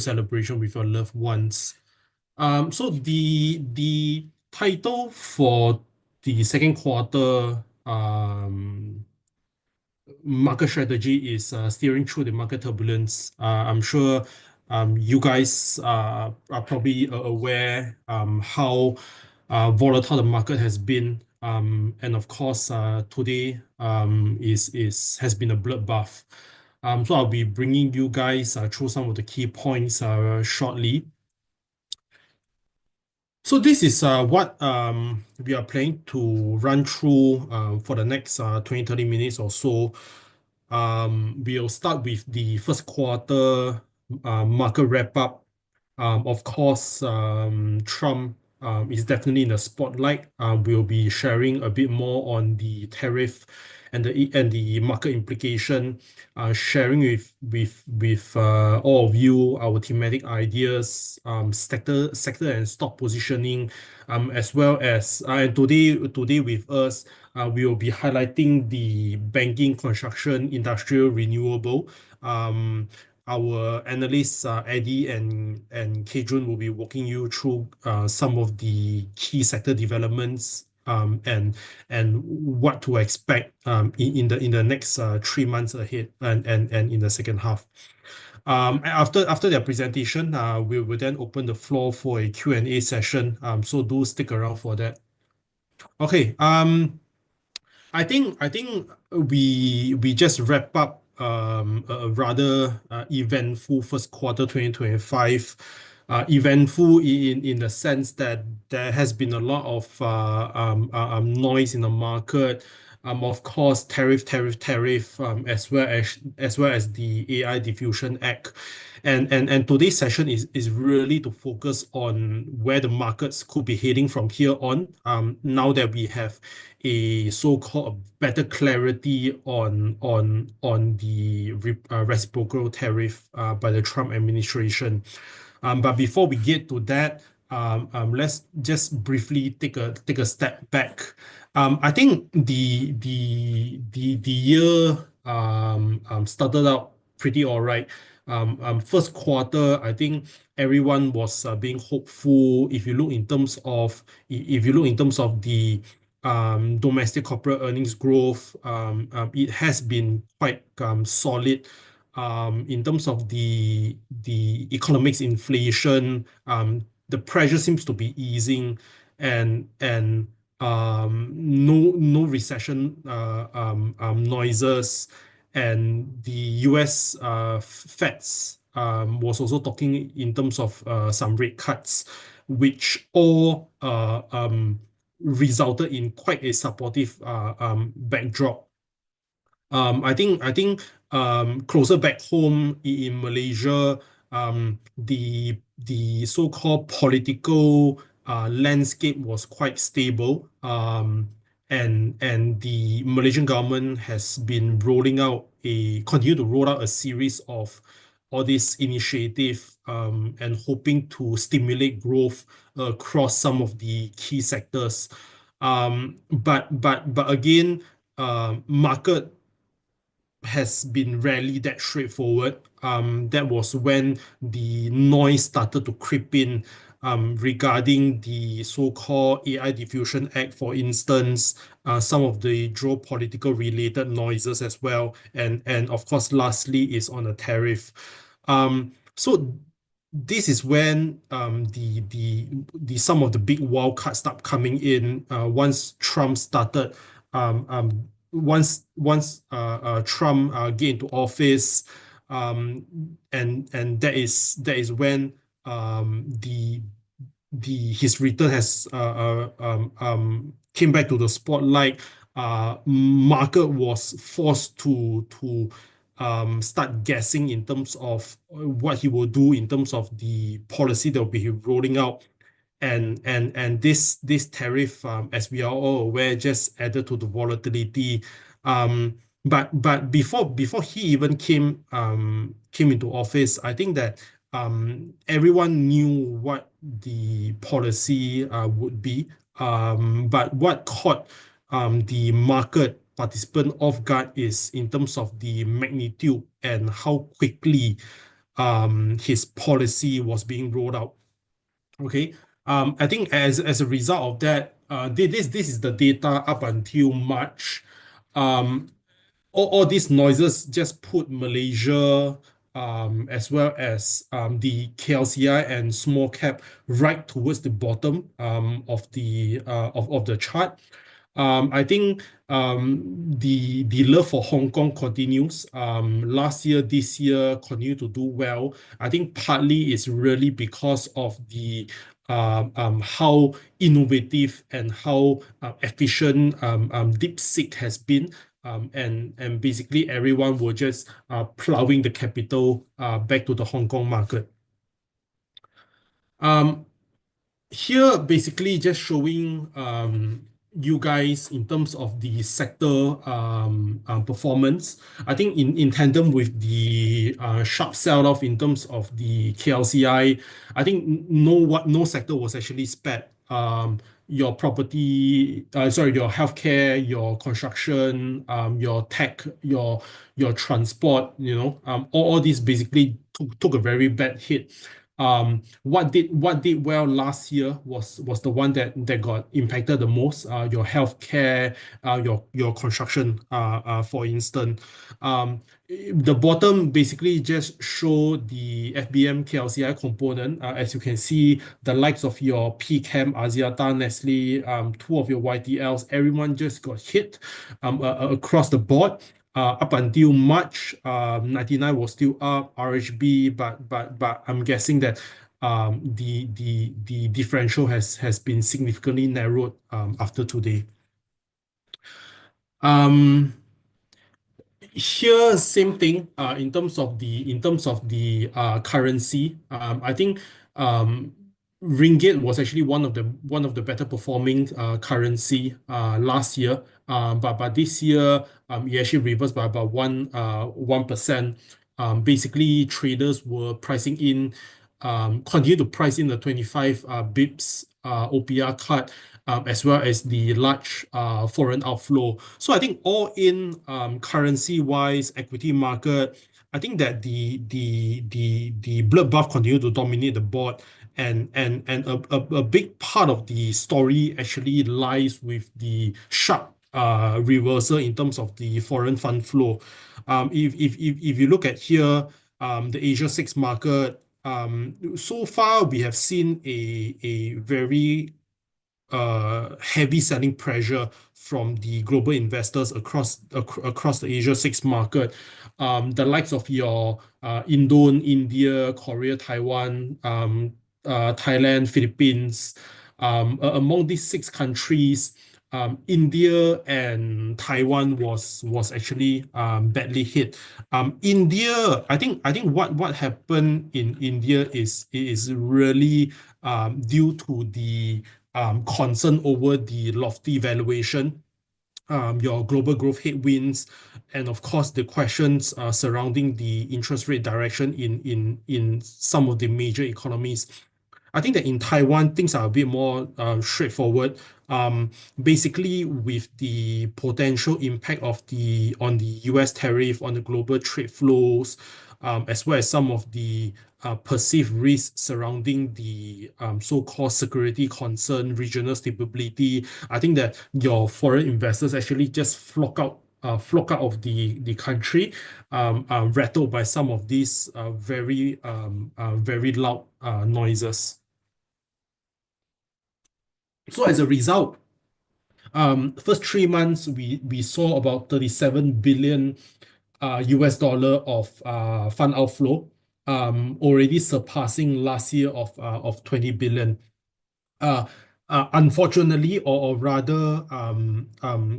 celebration with your loved ones. So the title for the second quarter market strategy is steering through the market turbulence. I'm sure you guys are probably aware how volatile the market has been. And of course, today has been a bloodbath. So I'll be bringing you guys through some of the key points shortly. So this is what we are planning to run through for the next 20-30 minutes or so. We'll start with the first quarter market wrap up. Of course, Trump is definitely in the spotlight. We'll be sharing a bit more on the tariff and the market implication, sharing with all of you our thematic ideas, sector and stock positioning, as well as and today with us. We will be highlighting the banking, construction, industrial, renewable. Our analysts, Eddie and Kejun, will be walking you through some of the key sector developments and what to expect in the next 3 months ahead and in the second half. After their presentation, we will then open the floor for a Q&A session. So do stick around for that. Okay. I think we just wrap up a rather eventful first quarter 2025. Eventful in the sense that there has been a lot of noise in the market. Of course, tariff, as well as the AI Diffusion Act. And today's session is really to focus on where the markets could be heading from here on. Now that we have a so-called better clarity on the reciprocal tariff by the Trump administration. But before we get to that, let's just briefly take a step back. I think the year started out pretty all right. First quarter, I think everyone was being hopeful. If you look in terms of the domestic corporate earnings growth, it has been quite solid. In terms of the economics inflation, the pressure seems to be easing, and no recession noises, and the US Feds was also talking in terms of some rate cuts, which all resulted in quite a supportive backdrop. I think closer back home in Malaysia, the so-called political landscape was quite stable, and the Malaysian government has been continue to roll out a series of all these initiative and hoping to stimulate growth across some of the key sectors. But again, market has been rarely that straightforward. That was when the noise started to creep in regarding the so-called AI Diffusion Act, for instance, some of the geopolitical related noises as well, and of course, lastly is on a tariff. So this is when some of the big wild cards start coming in once Trump started. Once Trump get into office, and that is when his return has came back to the spotlight. Market was forced to start guessing in terms of what he will do in terms of the policy that will be rolling out. And this tariff, as we are all aware, just added to the volatility. But before he even came into office, I think that everyone knew what the policy would be. But what caught the market participant off guard is in terms of the magnitude and how quickly his policy was being rolled out. Okay. I think as a result of that, this is the data up until March. Um, all these noises just put Malaysia, as well as the KLCI and small cap right towards the bottom of the chart. I think the love for Hong Kong continues. Last year, this year, continue to do well. I think partly is really because of the how innovative and how efficient DeepSeek has been. And basically everyone will just plowing the capital back to the Hong Kong market. Um, Here basically just showing you guys in terms of the sector performance. I think in tandem with the sharp sell-off in terms of the KLCI, I think no sector was actually spared. Your property, sorry, your healthcare, your construction, your tech, your transport, all these basically took a very bad hit. What did well last year was the one that got impacted the most. Your healthcare, your construction, for instance. The bottom basically just show the FBM KLCI component. As you can see, the likes of your PChem, Axiata, Nestle, two of your YTLs, everyone just got hit across the board. Up until March, 99 was still up, RHB, but I'm guessing that the differential has been significantly narrowed after today. Um, Here, same thing. In terms of the currency, I think um, ringgit was actually one of the better performing currency last year. But this year, it actually reversed by about 1%. Basically, traders were pricing in, continue to price in the 25 bips OPR cut, as well as the large foreign outflow. So I think all in, currency-wise, equity market, I think that the bloodbath continue to dominate the board, and a big part of the story actually lies with the sharp reversal in terms of the foreign fund flow. If you look at here, the Asia 6 market, so far we have seen a very heavy selling pressure from the global investors across the Asia 6 market. The likes of your India, Korea, Taiwan, Thailand, Philippines. Among these six countries, India and Taiwan was actually badly hit. India, I think what happened in India is really due to the concern over the lofty valuation, your global growth headwinds, and of course the questions surrounding the interest rate direction in some of the major economies. I think that in Taiwan, things are a bit more straightforward. Basically, with the potential impact on the US tariff on the global trade flows, as well as some of the perceived risks surrounding the so-called security concern, regional stability. I think that your foreign investors actually just flock out of the country, rattled by some of these very loud noises. So as a result, first 3 months we saw about 37 billion US dollar of fund outflow, already surpassing last year of 20 billion. Uh, Unfortunately, or rather,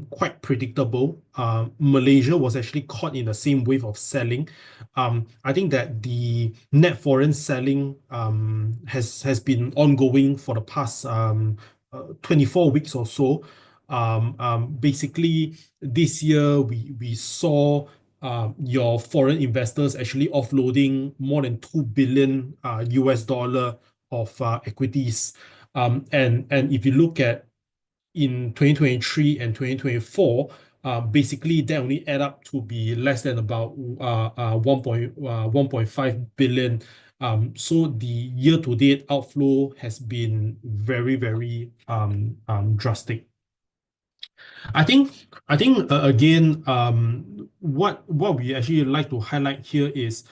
quite predictable, Malaysia was actually caught in the same wave of selling. I think that the net foreign selling has been ongoing for the past 24 weeks or so. Basically, this year we saw your foreign investors actually offloading more than 2 billion US dollar of equities. And if you look at in 2023 and 2024, basically that only add up to be less than about 1.5 billion. So the year-to-date outflow has been very, very drastic. I think again, what we actually like to highlight here is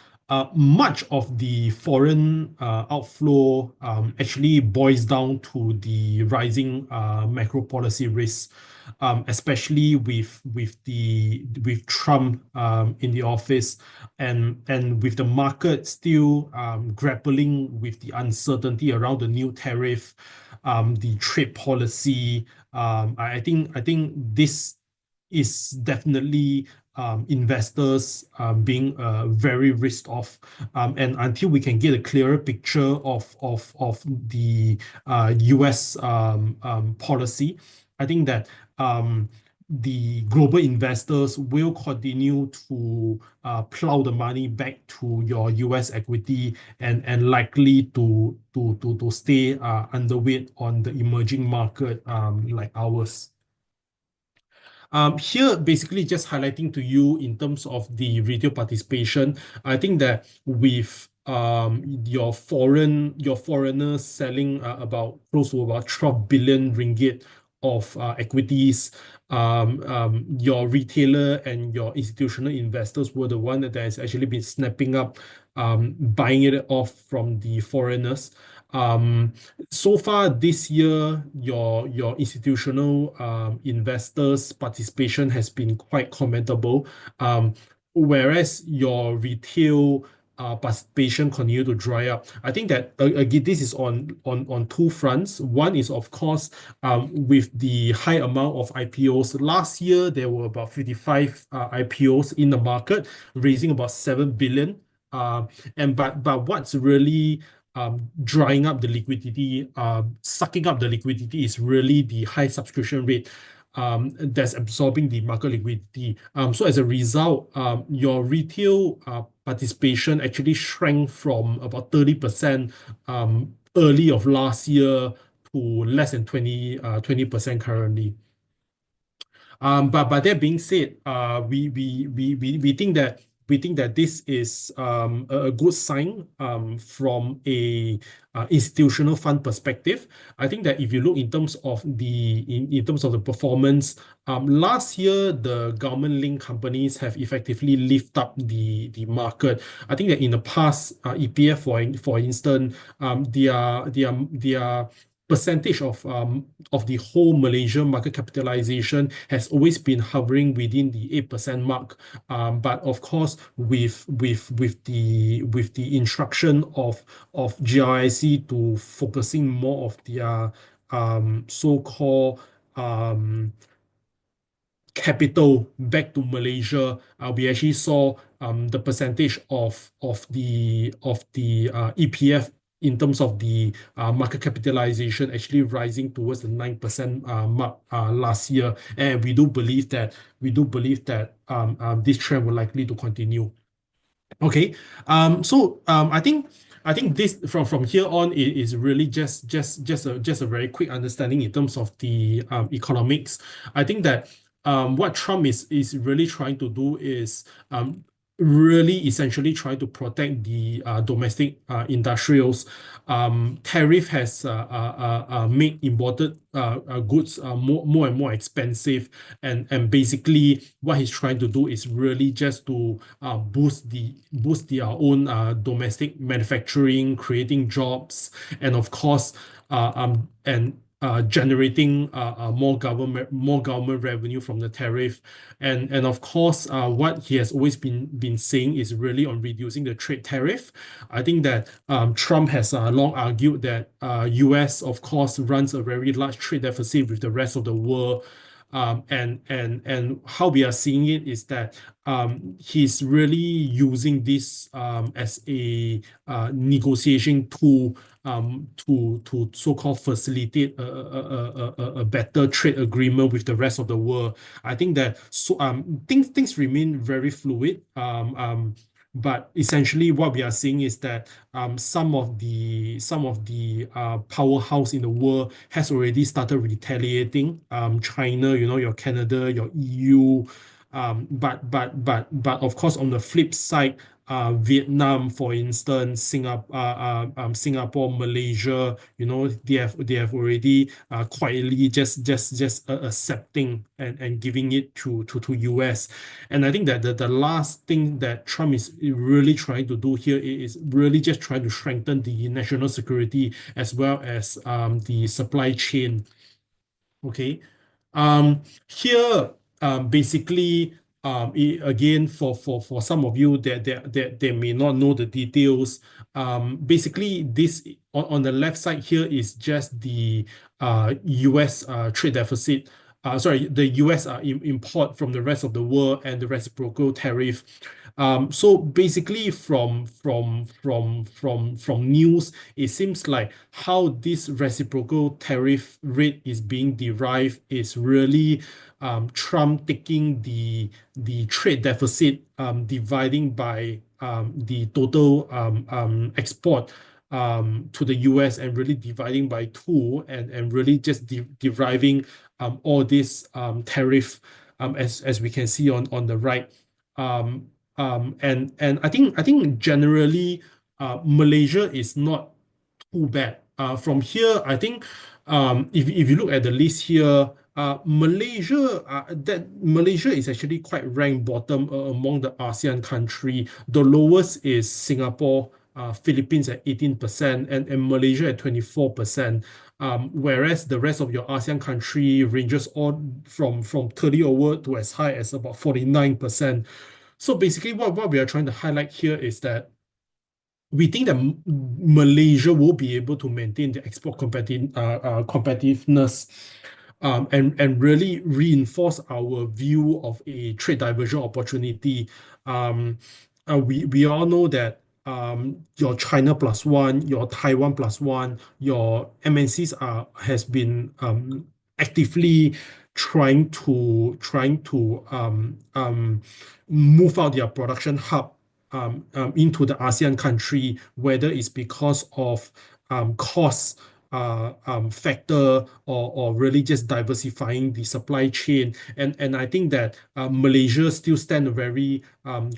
much of the foreign outflow actually boils down to the rising macro policy risks, especially with Trump in the office, and with the market still grappling with the uncertainty around the new tariff, the trade policy. I think this is definitely investors being very risk off, and until we can get a clearer picture of the U.S. Policy, I think that the global investors will continue to plow the money back to your U.S. equity, and likely to stay underweight on the emerging market like ours. Here, basically just highlighting to you in terms of the retail participation, I think that with your foreigners selling about close to about 12 billion ringgit of equities, your retailer and your institutional investors were the one that has actually been snapping up, buying it off from the foreigners. So far this year, your institutional investors' participation has been quite commendable, whereas your retail participation continue to dry up. I think that again, this is on two fronts. One is, of course, with the high amount of IPOs. Last year, there were about 55 IPOs in the market, raising about 7 billion. But what's really drying up the liquidity, sucking up the liquidity, is really the high subscription rate that's absorbing the market liquidity. So as a result, your retail participation actually shrank from about 30% early of last year to less than 20% currently. But that being said, we think that this is a good sign from a institutional fund perspective. I think that if you look in terms of the performance, last year the government-linked companies have effectively lifted up the market. I think that in the past, EPF for instance, their percentage of the whole Malaysian market capitalization has always been hovering within the 8% mark. But of course, with the instruction of GRIC to focusing more of their so-called capital back to Malaysia, we actually saw the percentage of the EPF in terms of the market capitalization actually rising towards the 9% mark last year, and we do believe that this trend will likely to continue. Okay, so I think this from here on is really just a very quick understanding in terms of the economics. I think that what Trump is really trying to do is really essentially trying to protect the domestic industrials. Tariff has made imported goods more and more expensive, and basically what he's trying to do is really just to boost their own domestic manufacturing, creating jobs, and of course generating more government revenue from the tariff, and of course what he has always been saying is really on reducing the trade tariff. I think that Trump has long argued that US of course runs a very large trade deficit with the rest of the world. And how we are seeing it is that he's really using this as a negotiation tool to so-called facilitate a better trade agreement with the rest of the world. I think that things remain very fluid. But essentially, what we are seeing is that some of the powerhouse in the world has already started retaliating. China, your Canada, your EU. But of course, on the flip side, Vietnam, for instance, Singapore, Malaysia, they have already quietly just accepting and giving it to US. And I think that the last thing that Trump is really trying to do here is really just trying to strengthen the national security as well as the supply chain. Okay. Here, basically, again, for some of you that they may not know the details, basically, this on the left side here is just the US trade deficit. Sorry, the US import from the rest of the world and the reciprocal tariff. So basically, from news, it seems like how this reciprocal tariff rate is being derived is really Trump taking the trade deficit, dividing by the total export to the US, and really dividing by two, and really just deriving all this tariff, as we can see on the right. Um, and I think generally, Malaysia is not too bad. From here, I think, if you look at the list here, Malaysia is actually quite ranked bottom among the ASEAN country. The lowest is Singapore, Philippines at 18%, and Malaysia at 24%. Whereas the rest of your ASEAN country ranges all from 30 over to as high as about 49%. So basically, what we are trying to highlight here is that we think that Malaysia will be able to maintain the export competitiveness, and really reinforce our view of a trade diversion opportunity. We all know that your China plus one, your Taiwan plus one, your MNCs has been actively trying to move out their production hub into the ASEAN country, whether it's because of cost factor, or really just diversifying the supply chain. And I think that Malaysia still stand a very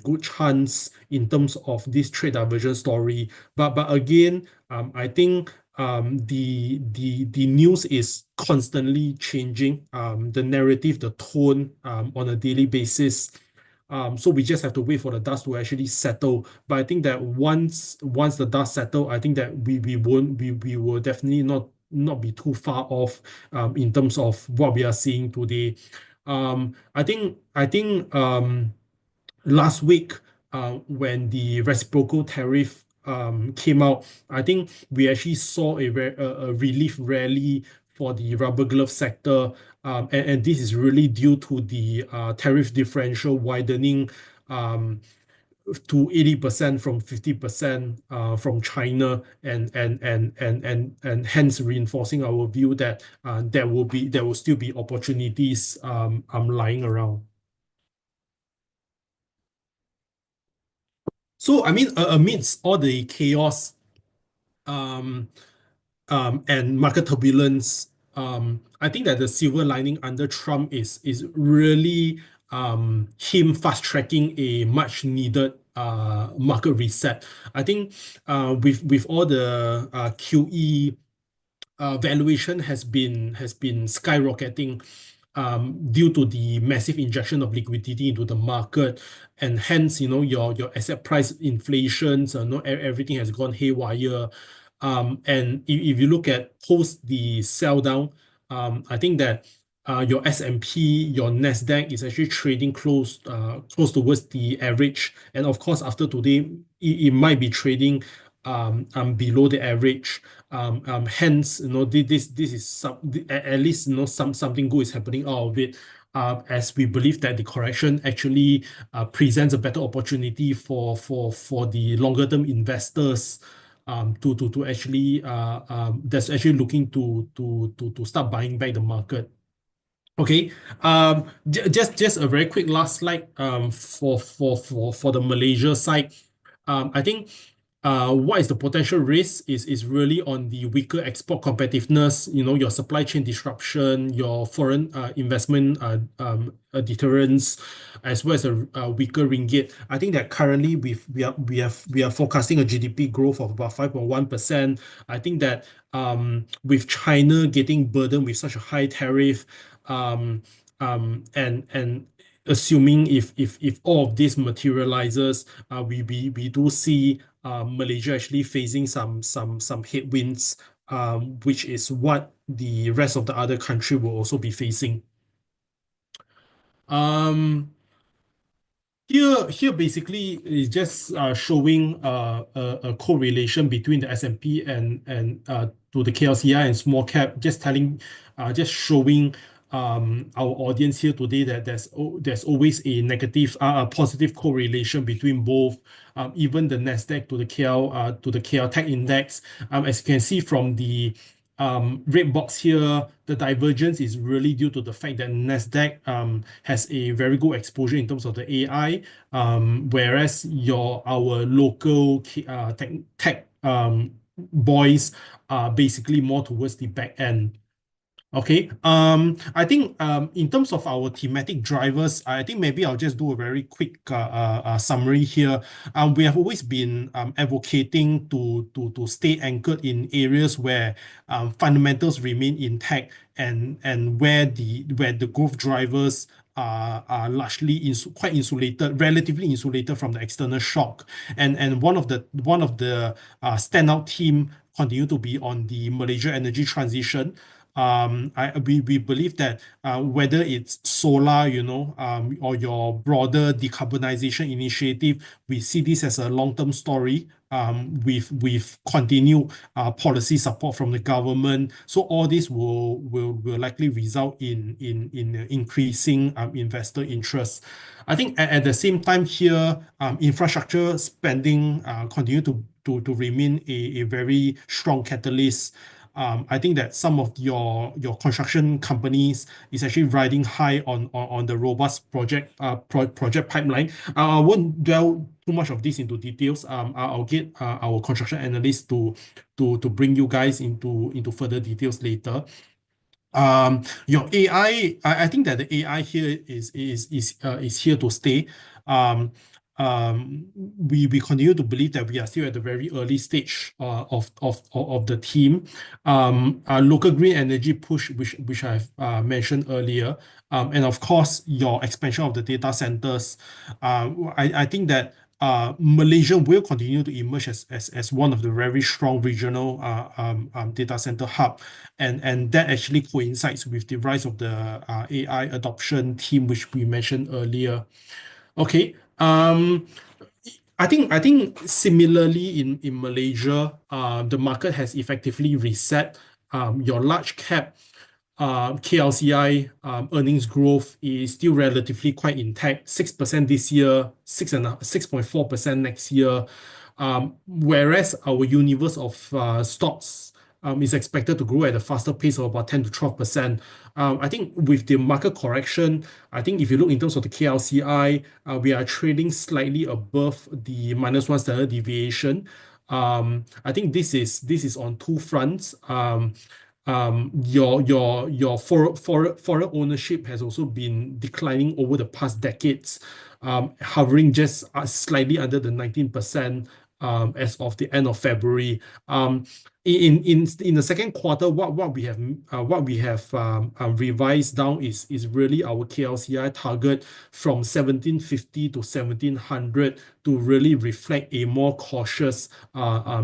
good chance in terms of this trade diversion story. But again, I think the news is constantly changing, the narrative, the tone, on a daily basis. So we just have to wait for the dust to actually settle. But I think that once the dust settle, I think that we will definitely not be too far off in terms of what we are seeing today. I think last week, when the reciprocal tariff came out, I think we actually saw a relief rally for the rubber glove sector, and this is really due to the tariff differential widening to 80% from 50% from China, and hence reinforcing our view that there will still be opportunities lying around. So, I mean, amidst all the chaos um, and market turbulence, I think that the silver lining under Trump is really him fast tracking a much needed market reset. I think with all the QE, valuation has been skyrocketing due to the massive injection of liquidity into the market, and hence, your asset price inflation, so everything has gone haywire. And if you look at post the sell down, I think that your S&P, your Nasdaq is actually trading close towards the average, and of course, after today, it might be trading below the average. Hence, this is at least, something good is happening out of it. As we believe that the correction actually presents a better opportunity for the longer term investors, to actually that's actually looking to start buying back the market. Okay. Just a very quick last slide. For the Malaysia side, I think what is the potential risk is really on the weaker export competitiveness. You know, your supply chain disruption, your foreign investment deterrence, as well as a weaker ringgit. I think that currently we are forecasting a GDP growth of about 5.1%. I think that with China getting burdened with such a high tariff, um, and assuming if all of this materializes, we do see Malaysia actually facing some headwinds, which is what the rest of the other country will also be facing. Um, here basically is just showing a correlation between the S&P and to the KLCI and small cap, just showing our audience here today that there's always a a positive correlation between both, even the Nasdaq to the KL Tech Index. As you can see from the red box here, the divergence is really due to the fact that Nasdaq has a very good exposure in terms of the AI, whereas our local tech boys are basically more towards the back end. Okay. I think in terms of our thematic drivers, I think maybe I'll just do a very quick summary here. We have always been advocating to stay anchored in areas where fundamentals remain intact, and where the growth drivers are largely quite insulated, relatively insulated from the external shock. And one of the standout team continue to be on the Malaysia energy transition. We believe that whether it's solar, or your broader decarbonization initiative, we see this as a long-term story, with continued policy support from the government. So all this will likely result in increasing investor interest. I think at the same time here, infrastructure spending continue to remain a very strong catalyst. I think that some of your construction companies is actually riding high on the robust project pipeline. I won't dwell too much of this into details. I'll get our construction analyst to bring you guys into further details later. Your AI, I think that the AI here is here to stay. Um, we continue to believe that we are still at the very early stage of the team. Our local green energy push, which I've mentioned earlier, and of course your expansion of the data centers. I think that Malaysia will continue to emerge as one of the very strong regional data center hub, and that actually coincides with the rise of the AI adoption team, which we mentioned earlier. Okay. I think similarly in Malaysia, the market has effectively reset. Your large cap KLCI earnings growth is still relatively quite intact, 6% this year, 6.4% next year. Whereas our universe of stocks is expected to grow at a faster pace of about 10 to 12%. I think with the market correction, I think if you look in terms of the KLCI, we are trading slightly above the -1 standard deviation. I think this is on two fronts. Your foreign ownership has also been declining over the past decades, hovering just slightly under the 19%, as of the end of February. In the second quarter, what we have revised down is really our KLCI target from 1750 to 1700 to really reflect a more cautious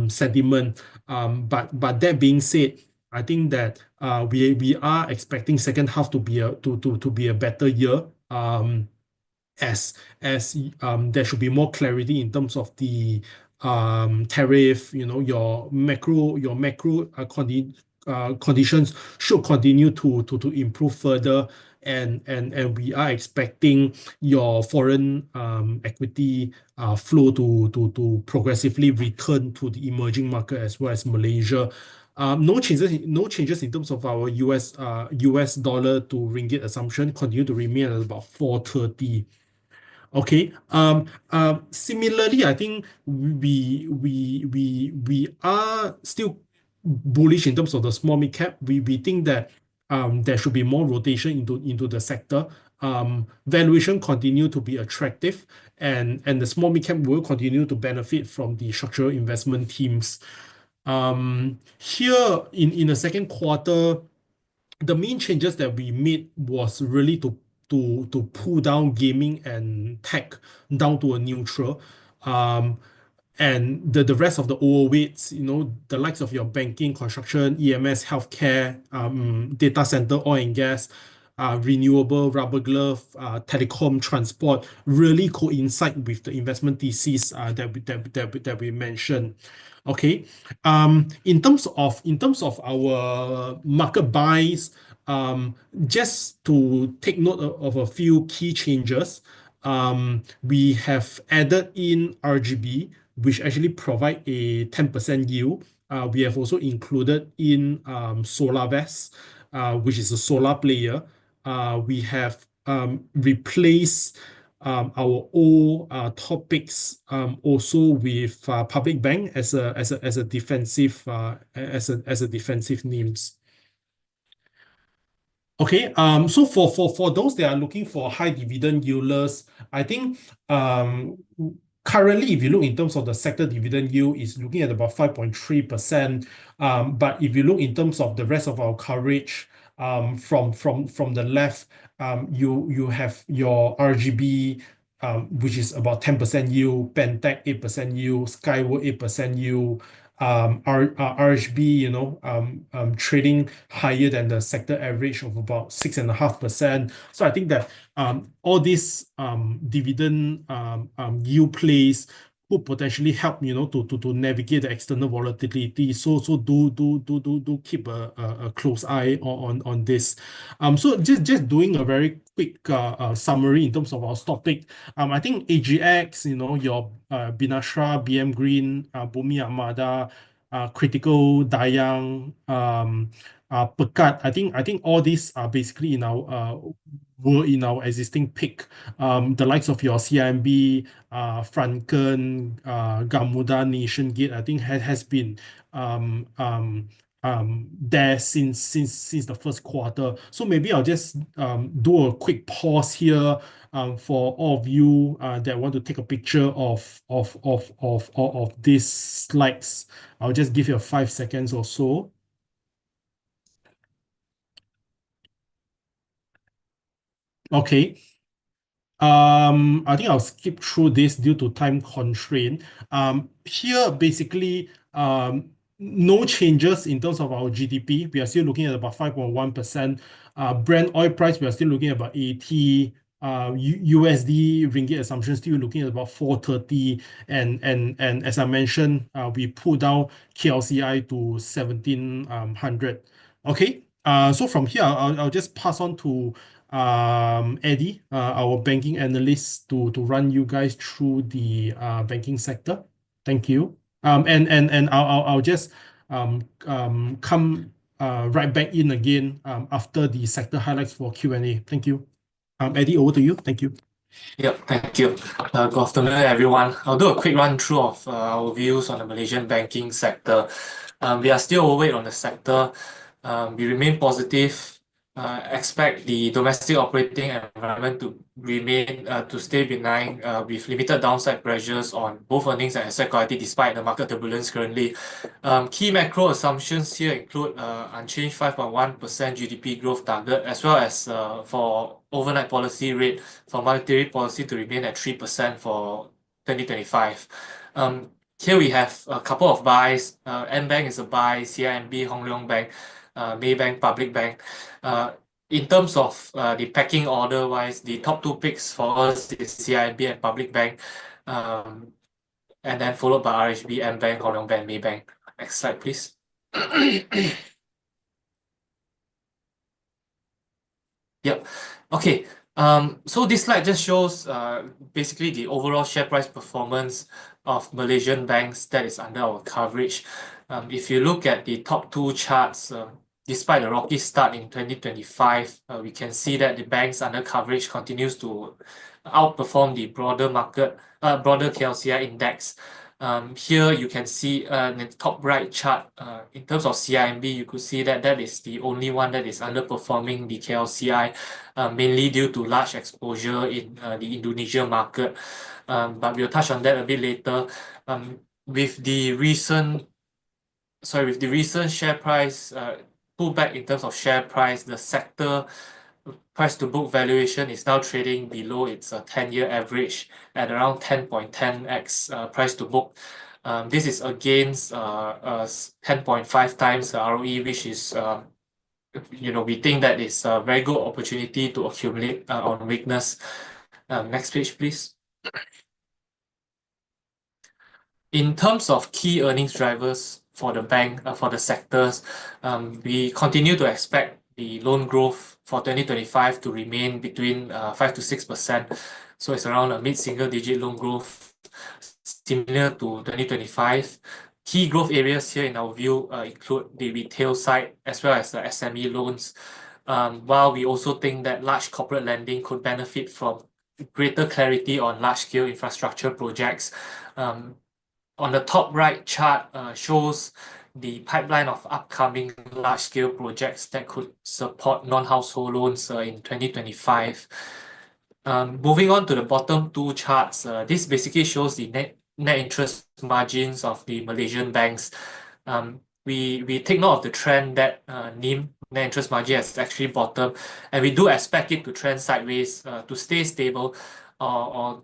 sentiment. But that being said, I think that we are expecting second half to be a better year. As there should be more clarity in terms of the tariff, your macro conditions should continue to improve further, and we are expecting your foreign equity flow to progressively return to the emerging market as well as Malaysia. No changes in terms of our US dollar to ringgit assumption, continue to remain at about 430. Okay. Similarly, I think we are still bullish in terms of the small mid cap. We think that there should be more rotation into the sector. Valuation continue to be attractive, and the small mid cap will continue to benefit from the structural investment teams. Here in the second quarter, the main changes that we made was really to pull down gaming and tech down to a neutral. And the rest of the overweights, the likes of your banking, construction, EMS, healthcare, data center, oil and gas, renewable, rubber glove, telecom, transport, really coincide with the investment thesis that we mentioned. Okay. In terms of our market buys, just to take note of a few key changes, we have added in RGB, which actually provide a 10% yield. We have also included in SolarVest, which is a solar player. We have replaced our old topics also with public bank as a defensive names. Okay. So for those that are looking for high dividend yielders, I think currently, if you look in terms of the sector dividend yield, is looking at about 5.3%. But if you look in terms of the rest of our coverage, from the left, you have your RGB, which is about 10% yield, Pentec 8% yield, Skyward 8% yield, RHB, trading higher than the sector average of about 6.5%. So I think that all these dividend yield plays could potentially help to navigate the external volatility. So do keep a close eye on this. So just doing a very quick summary in terms of our stock pick. I think AGX, your Binasra, BM Green, Bumi Armada, Critical, Dayang, Pekat. I think all these are basically were in our existing pick. The likes of your CIMB, Franken, Gamuda, Nation Gate, I think has been there since the first quarter. So maybe I'll just do a quick pause here for all of you that want to take a picture of these slides. I'll just give you 5 seconds or so. Okay. I think I'll skip through this due to time constraint. Here, basically, no changes in terms of our GDP. We are still looking at about 5.1%. Brent oil price, we are still looking at about 80. USD ringgit assumption still looking at about 430. And as I mentioned, we pulled down KLCI to 1700. Okay. So from here, I'll just pass on to Eddie, our banking analyst, to run you guys through the banking sector. Thank you. And I'll just come right back in again after the sector highlights for Q&A. Thank you. Eddie, over to you. Thank you. Yep, thank you. Good afternoon, everyone. I'll do a quick run through of our views on the Malaysian banking sector. We are still overweight on the sector. We remain positive. Expect the domestic operating environment to stay benign, with limited downside pressures on both earnings and asset quality despite the market turbulence currently. Key macro assumptions here include unchanged 5.1% GDP growth target, as well as for overnight policy rate for monetary policy to remain at 3% for 2025. Here we have a couple of buys. MBank is a buy, CIMB, Hong Leong Bank, Maybank, Public Bank. In terms of the pecking order wise, the top two picks for us is CIMB and Public Bank, and then followed by RHB, MBank, Hong Leong Bank, Maybank. Next slide, please. Yep. Okay. So this slide just shows basically the overall share price performance of Malaysian banks that is under our coverage. If you look at the top two charts, despite the rocky start in 2025, we can see that the banks under coverage continues to outperform the broader market, broader KLCI index. Here you can see in the top right chart, in terms of CIMB, you could see that that is the only one that is underperforming the KLCI, mainly due to large exposure in the Indonesia market. But we'll touch on that a bit later. With the recent share price pullback in terms of share price, the sector price to book valuation is now trading below its 10-year average at around 10.10x price to book. This is against 10.5 times the ROE, which is we think that is a very good opportunity to accumulate on weakness. Next page, please. In terms of key earnings drivers for the bank, for the sectors, we continue to expect the loan growth for 2025 to remain between 5 to 6%. So it's around a mid-single digit loan growth, similar to 2025. Key growth areas here in our view include the retail side as well as the SME loans. While we also think that large corporate lending could benefit from greater clarity on large-scale infrastructure projects. On the top right chart shows the pipeline of upcoming large-scale projects that could support non-household loans in 2025. Moving on to the bottom two charts, this basically shows the net interest margins of the Malaysian banks. We take note of the trend that NIM, net interest margin, has actually bottomed, and we do expect it to trend sideways to stay stable or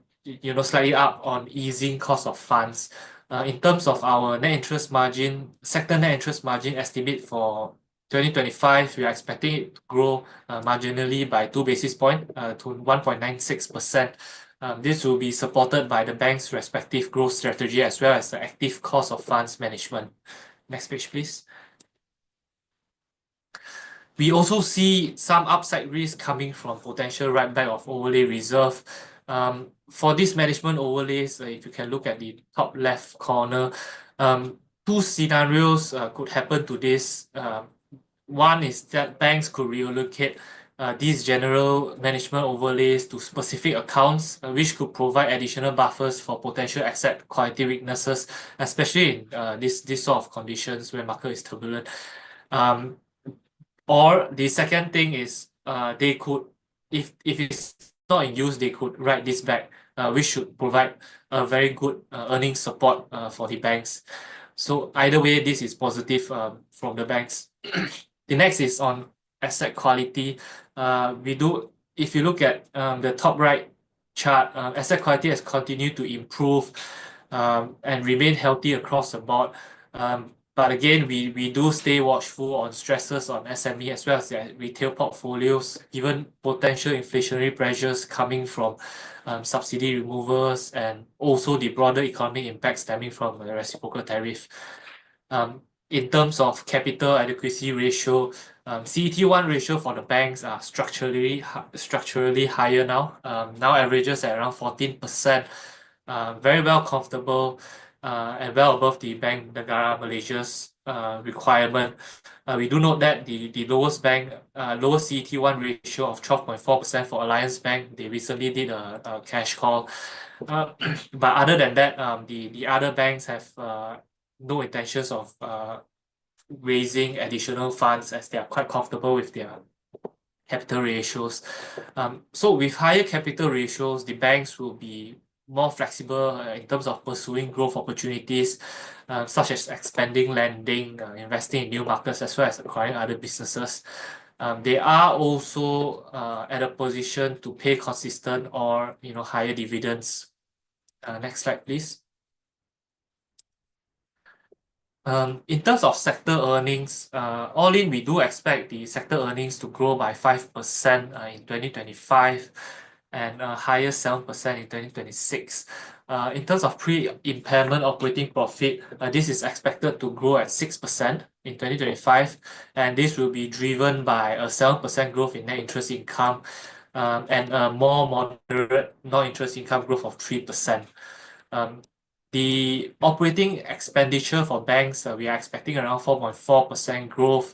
slightly up on easing cost of funds. In terms of our net interest margin, sector net interest margin estimate for 2025, we are expecting it to grow marginally by 2 basis points to 1.96%. This will be supported by the bank's respective growth strategy as well as the active cost of funds management. Next page, please. We also see some upside risk coming from potential write-back of overlay reserve. For these management overlays, if you can look at the top left corner, two scenarios could happen to this. One is that banks could reallocate these general management overlays to specific accounts, which could provide additional buffers for potential asset quality weaknesses, especially in this sort of conditions where market is turbulent. Or the second thing is they could, if it's not in use, they could write this back, which should provide a very good earning support for the banks. So either way, this is positive from the banks. The next is on asset quality. If you look at the top right chart, asset quality has continued to improve and remain healthy across the board. But again, we do stay watchful on stresses on SME as well as their retail portfolios, given potential inflationary pressures coming from subsidy removals and also the broader economic impact stemming from the reciprocal tariff. In terms of capital adequacy ratio, CET1 ratio for the banks are structurally higher now. Now averages at around 14%. Very well comfortable and well above the Bank Negara Malaysia's requirement. We do note that the lowest CET1 ratio of 12.4% for Alliance Bank, they recently did a cash call. But other than that, the other banks have no intentions of raising additional funds as they are quite comfortable with their capital ratios. So with higher capital ratios, the banks will be more flexible in terms of pursuing growth opportunities, such as expanding lending, investing in new markets, as well as acquiring other businesses. They are also at a position to pay consistent or higher dividends. Next slide, please. In terms of sector earnings, all in, we do expect the sector earnings to grow by 5% in 2025. and a higher 7% in 2026. In terms of pre-impairment operating profit, this is expected to grow at 6% in 2025, and this will be driven by a 7% growth in net interest income and a more moderate non-interest income growth of 3%. The operating expenditure for banks, we are expecting around 4.4% growth.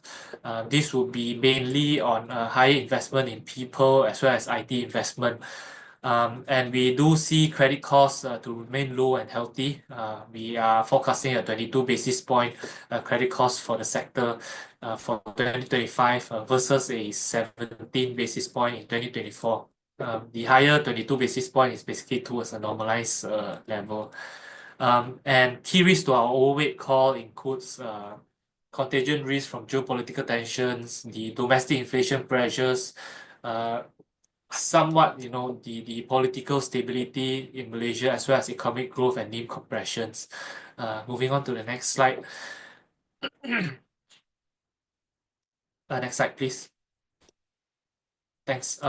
This will be mainly on higher investment in people as well as IT investment. And we do see credit costs to remain low and healthy. We are forecasting a 22 basis point credit cost for the sector for 2025 versus a 17 basis point in 2024. The higher 22 basis point is basically towards a normalized level. And key risks to our overweight call includes contagion risk from geopolitical tensions, the domestic inflation pressures, somewhat, the political stability in Malaysia, as well as economic growth and NIM compressions. Moving on to the next slide. Next slide, please. Thanks.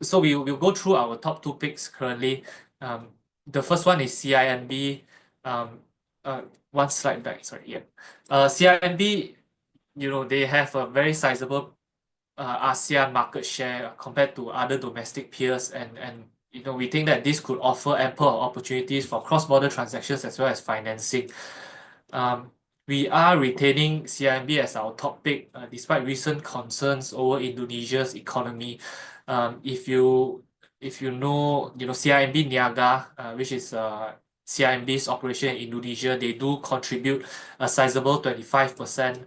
So we'll go through our top two picks currently. The first one is CIMB. One slide back, sorry. Yeah. CIMB, they have a very sizable ASEAN market share compared to other domestic peers, and we think that this could offer ample opportunities for cross-border transactions as well as financing. We are retaining CIMB as our top pick despite recent concerns over Indonesia's economy. If you know, CIMB Niaga, which is CIMB's operation in Indonesia, they do contribute a sizable 25%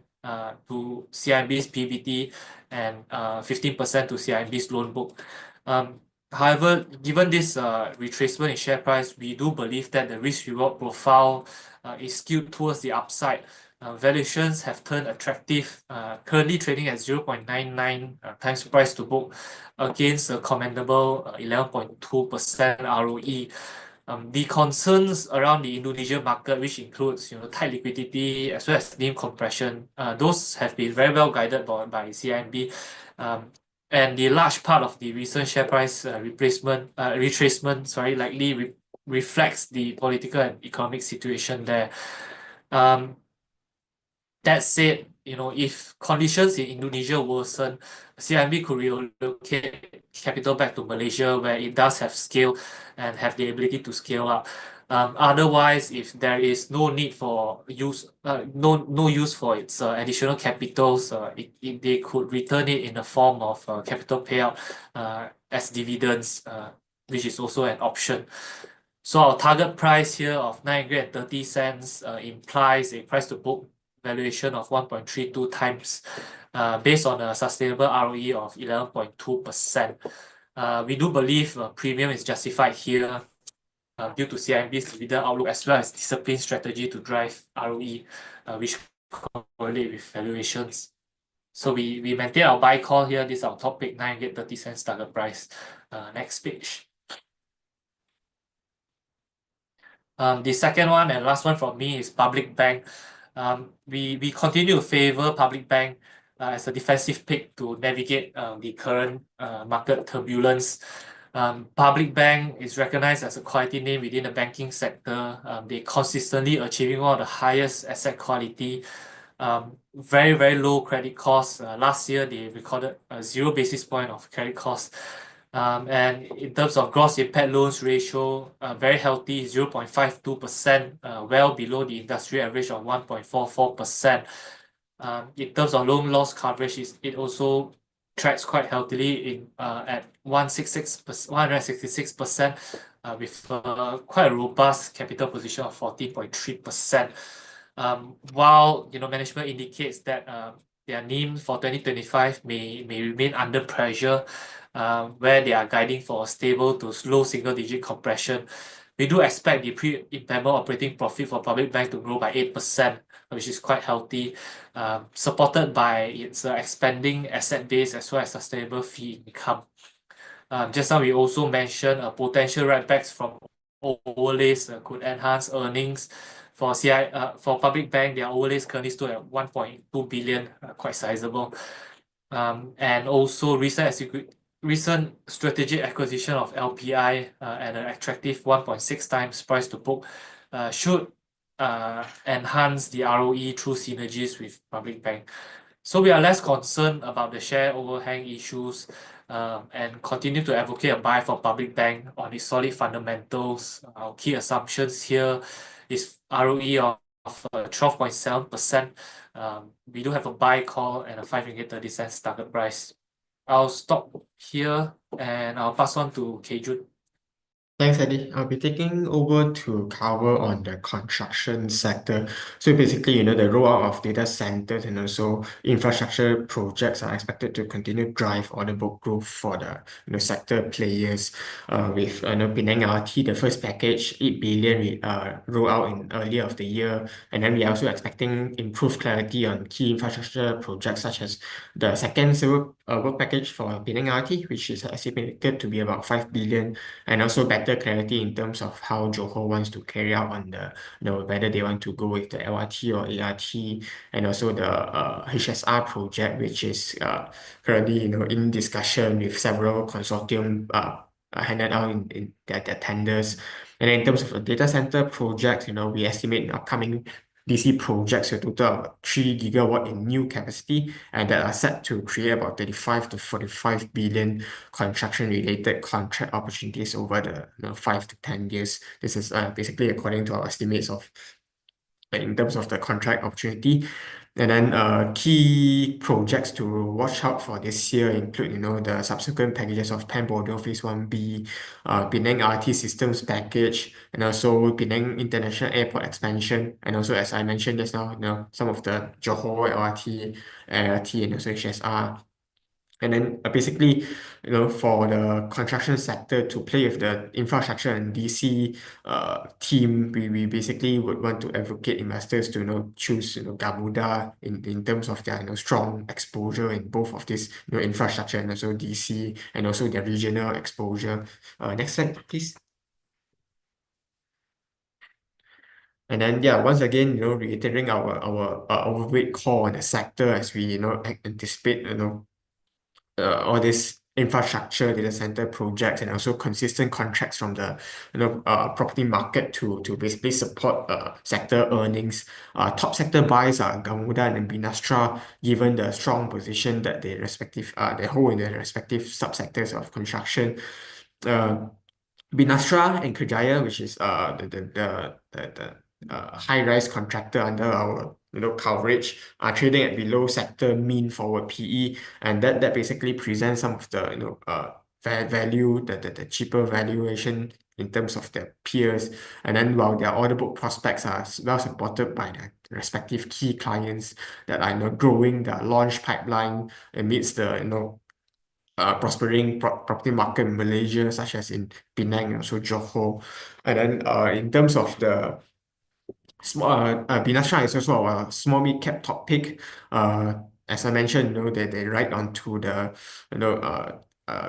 to CIMB's PBT and 15% to CIMB's loan book. However, given this retracement in share price, we do believe that the risk-reward profile is skewed towards the upside. Valuations have turned attractive, currently trading at 0.99 times price to book against a commendable 11.2% ROE. The concerns around the Indonesia market, which includes tight liquidity as well as NIM compression, those have been very well guided by CIMB. And the large part of the recent share price retracement, likely reflects the political and economic situation there. That said, if conditions in Indonesia worsen, CIMB could relocate capital back to Malaysia, where it does have scale and have the ability to scale up. Otherwise, if there is no use for its additional capitals, they could return it in the form of capital payout as dividends, which is also an option. So our target price here of 930 cents implies a price to book valuation of 1.32 times based on a sustainable ROE of 11.2%. We do believe a premium is justified here due to CIMB's dividend outlook as well as disciplined strategy to drive ROE, which correlate with valuations. So we maintain our buy call here. This is our top pick, 930 cents target price. Next page. The second one and last one from me is Public Bank. We continue to favor Public Bank as a defensive pick to navigate the current market turbulence. Public Bank is recognized as a quality name within the banking sector. They consistently achieving one of the highest asset quality, very, very low credit costs. Last year, they recorded a 0 basis point of credit cost. And in terms of gross impaired loans ratio, very healthy, 0.52%, well below the industry average of 1.44%. In terms of loan loss coverage, it also tracks quite healthily at 166%, with quite a robust capital position of 14.3%. While management indicates that their NIM for 2025 may remain under pressure, where they are guiding for a stable to low single-digit compression, we do expect the pre-impairment operating profit for Public Bank to grow by 8%, which is quite healthy, supported by its expanding asset base as well as sustainable fee income. Just now, we also mentioned potential write-backs from overlays could enhance earnings. For Public Bank, their overlays currently stood at 1.2 billion, quite sizable. And also recent recent strategic acquisition of LPI at an attractive 1.6 times price to book should enhance the ROE through synergies with public bank. So we are less concerned about the share overhang issues and continue to advocate a buy for public bank on its solid fundamentals. Our key assumptions here is ROE of 12.7%. We do have a buy call and a 5 ringgit 30 cents target price. I'll stop here and I'll pass on to Kejun. Thanks, Eddie. I'll be taking over to cover on the construction sector. So basically, the rollout of data centers and also infrastructure projects are expected to continue to drive order book growth for the sector players. With Penang LRT, the first package, 8 billion, rolled out in earlier of the year, and then we are also expecting improved clarity on key infrastructure projects such as the second civil work package for Penang LRT, which is estimated to be about 5 billion, and also better clarity in terms of how Johor wants to carry out on the, whether they want to go with the LRT or ART, and also the HSR project, which is currently, in discussion with several consortium handed out in their tenders. And then in terms of the data center projects, we estimate upcoming DC projects a total of 3 gigawatt in new capacity, and that are set to create about 35 to 45 billion construction-related contract opportunities over the 5 to 10 years. This is basically according to our estimates of in terms of the contract opportunity. And then key projects to watch out for this year include, the subsequent packages of Pembodo Phase 1B, Penang RT Systems package, and also Penang International Airport expansion. And also, as I mentioned just now, some of the Johor LRT, LRT, and also HSR. And then basically, for the construction sector to play with the infrastructure and DC team, we basically would want to advocate investors to choose Gamuda in terms of their strong exposure in both of this infrastructure and also DC and also their regional exposure. Next slide, please. And then, yeah, once again, reiterating our overweight call on the sector as we anticipate all this infrastructure data center projects and also consistent contracts from the property market to basically support sector earnings. Top sector buys are Gamuda and Binastra, given the strong position that they hold in their respective subsectors of construction. Binastra and Kerjaya, which is the high-rise contractor under our coverage, are trading at below sector mean forward PE, and that basically presents some of the value, the cheaper valuation in terms of their peers. And then while their order book prospects are well supported by their respective key clients that are growing their launch pipeline amidst the prospering property market in Malaysia, such as in Penang and also Johor. And then in terms of the small, Binastra is also a small mid-cap top pick. As I mentioned, they ride onto the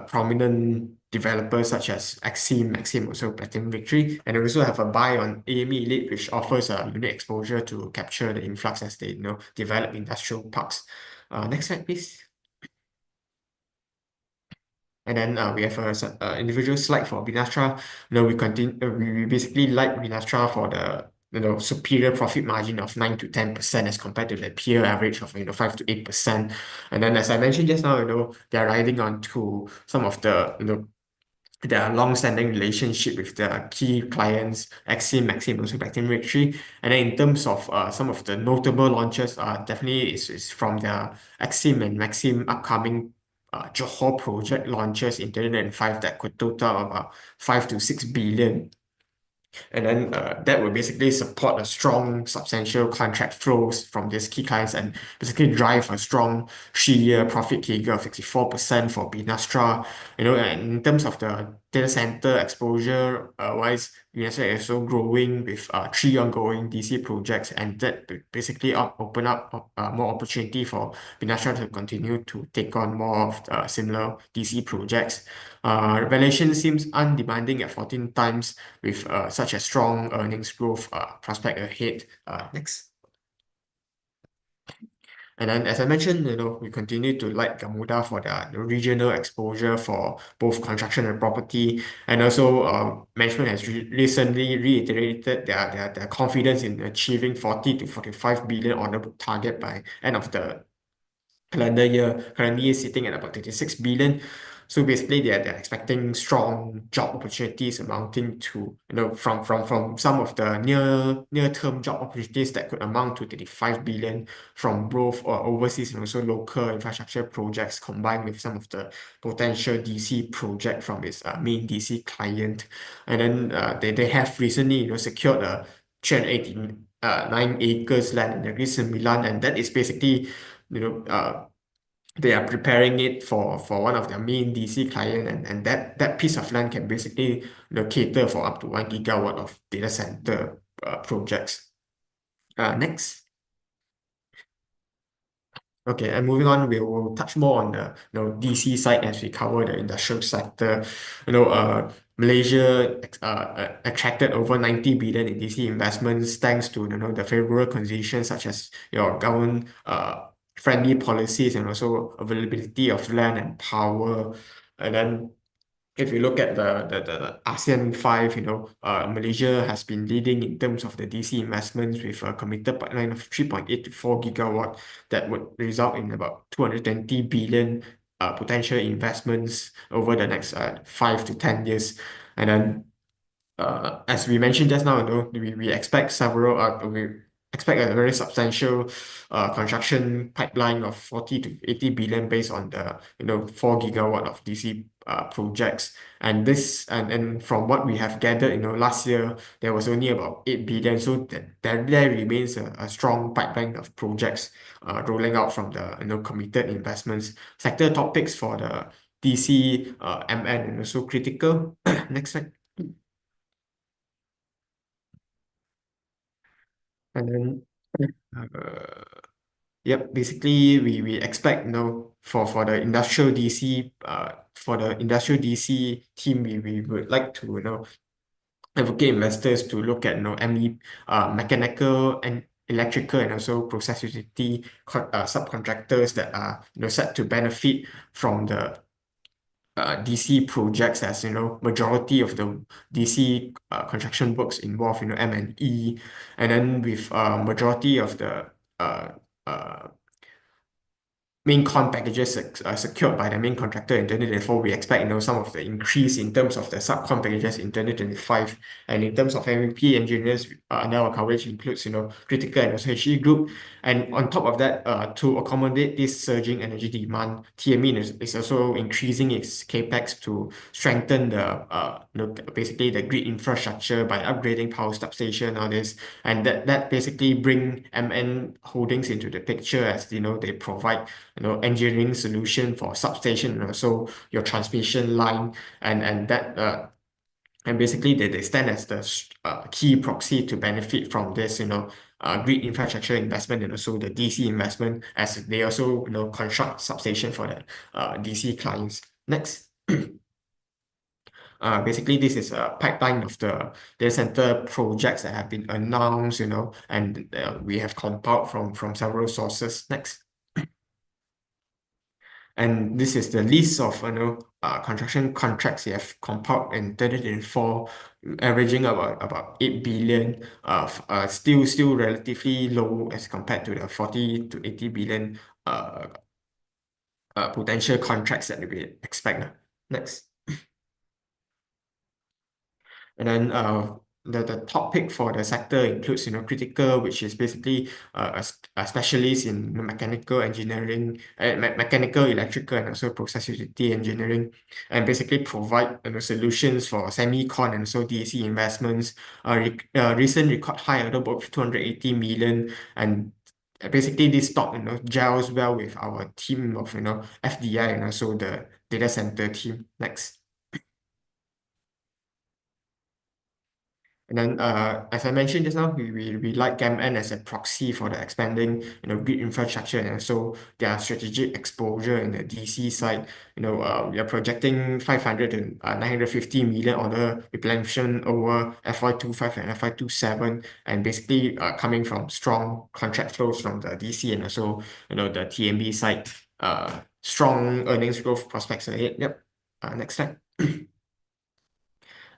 prominent developers such as Maxim, also Platinum Victory, and they also have a buy on AME Elite, which offers a unique exposure to capture the influx as they develop industrial parks. Next slide, please. And then we have a individual slide for Binastra. We basically like Binastra for the superior profit margin of 9 to 10% as compared to the peer average of 5 to 8%. And then as I mentioned just now, they're riding on to some of the their long-standing relationship with their key clients, Maxim, also Platinum Victory. And then in terms of some of the notable launches, definitely is from their Maxim upcoming Johor project launches in 2005 that could total about 5 to 6 billion. And then that will basically support a strong, substantial contract flows from these key clients and basically drive a strong 3-year profit CAGR of 64% for Binastra. And in terms of the data center exposure wise, Binastra is also growing with 3 ongoing DC projects, and that basically open up more opportunity for Binastra to continue to take on more of similar DC projects. Valuation seems undemanding at 14 times with such a strong earnings growth prospect ahead. Next. And then, as I mentioned, we continue to like Gamuda for the regional exposure for both construction and property. And also, management has recently reiterated their confidence in achieving 40 to 45 billion order book target by end of the calendar year, currently sitting at about 36 billion. So basically, they're expecting strong job opportunities amounting to, from some of the near-term job opportunities that could amount to 35 billion from both overseas and also local infrastructure projects, combined with some of the potential DC project from its main DC client. And then they have recently, secured a 389 acres land in the Greece in Milan, and that is basically, they are preparing it for one of their main DC client, and that piece of land can basically, cater for up to 1 gigawatt of data center projects. Next. Okay, and moving on, we will touch more on the DC side as we cover the industrial sector. Malaysia attracted over 90 billion in DC investments thanks to the favorable conditions such as your government friendly policies and also availability of land and power. And then if you look at the ASEAN 5, Malaysia has been leading in terms of the DC investments with a committed pipeline of 3.8 to 4 gigawatt that would result in about 220 billion potential investments over the next 5 to 10 years. And then as we mentioned just now, we expect a very substantial construction pipeline of 40 to 80 billion based on the 4 gigawatt of DC projects. And from what we have gathered, last year there was only about 8 billion, so there remains a strong pipeline of projects rolling out from the committed investments. Sector topics for the DC, MN, and also critical. Next slide. And then, uh, yep, basically we expect, for the industrial DC, for the industrial DC team, we would like to, advocate investors to look at, mechanical and electrical and also process utility subcontractors that are, set to benefit from the DC projects, as majority of the DC construction works involve M&E, and then with majority of the uh, main con packages secured by the main contractor in 2024, we expect some of the increase in terms of the subcon packages in 2025. And in terms of MVP engineers, now our coverage includes critical and also HE group. And on top of that, to accommodate this surging energy demand, TME is also increasing its capex to strengthen the basically the grid infrastructure by upgrading power substation, all this, and that basically bring MN Holdings into the picture, as they provide engineering solution for substation and also your transmission line, and that and basically they stand as the key proxy to benefit from this grid infrastructure investment and also the DC investment, as they also construct substation for the DC clients. Next. Basically, this is a pipeline of the data center projects that have been announced, and we have compiled from several sources. Next. And this is the list of construction contracts you have compiled in 2024, averaging about 8 billion, still relatively low as compared to the 40 to 80 billion potential contracts that we expect. Next. And then the top pick for the sector includes critical, which is basically a specialist in mechanical engineering, mechanical, electrical, and also process utility engineering, and basically provide solutions for semi-con and also DC investments. Recent record high order book of 280 million, and basically this stock gels well with our team of FDI and also the data center team. Next. And then, as I mentioned just now, we like MN as a proxy for the expanding, grid infrastructure and also their strategic exposure in the DC side. We are projecting 500 to 950 million order replenishment over FY25 and FY27, and basically coming from strong contract flows from the DC and also, the TMB side, strong earnings growth prospects ahead. Yep. Next slide.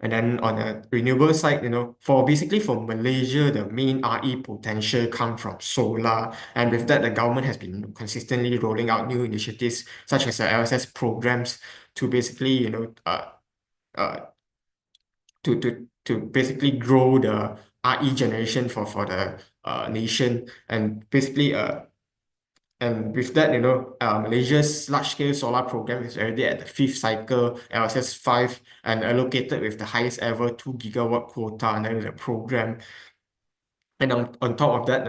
And then on the renewable side, for Malaysia, the main RE potential come from solar. And with that, the government has been consistently rolling out new initiatives such as the LSS programs to basically, uh, to basically grow the RE generation for the nation. And basically, and with that, Malaysia's large-scale solar program is already at the fifth cycle, LSS 5, and allocated with the highest ever 2 gigawatt quota under the program. And on top of that,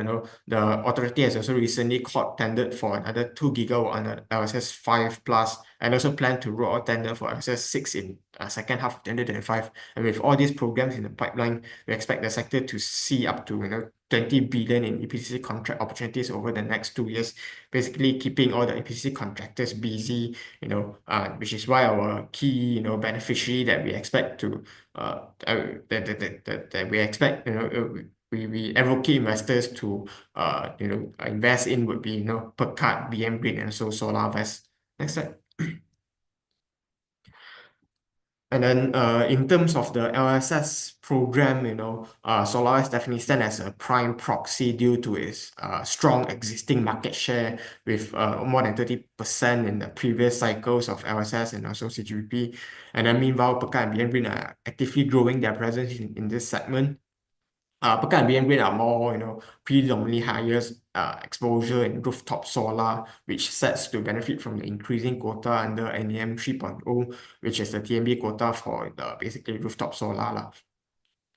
the authority has also recently called tendered for another 2 gigawatt on the LSS 5 plus, and also plan to roll out tender for LSS 6 in second half of 2025. And with all these programs in the pipeline, we expect the sector to see up to 20 billion in EPCC contract opportunities over the next 2 years, basically keeping all the EPCC contractors busy, which is why our key, beneficiary that we expect to that we expect, we advocate investors to invest in would be Pekat, BM Green, and so SolarVest. Next slide. And then in terms of the LSS program, SolarVest definitely stand as a prime proxy due to its strong existing market share with more than 30% in the previous cycles of LSS and also CGP. And then meanwhile, Pekat and BM Green are actively growing their presence in this segment. Pekat and BM Green are more, predominantly higher exposure in rooftop solar, which sets to benefit from the increasing quota under NEM 3.0, which is the TMB quota for the basically rooftop solar.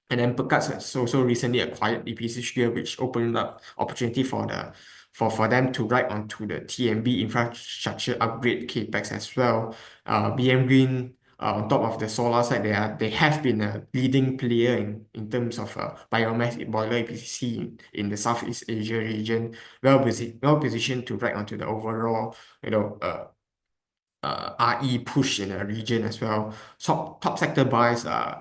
And then Pekat has also recently acquired EPC Share, which opened up opportunity for them to ride onto the TMB infrastructure upgrade capex as well. BM Green, on top of the solar side, they have been a leading player in terms of biomass boiler EPCC in the Southeast Asia region, well positioned to ride onto the overall, RE push in the region as well. Top sector buys are,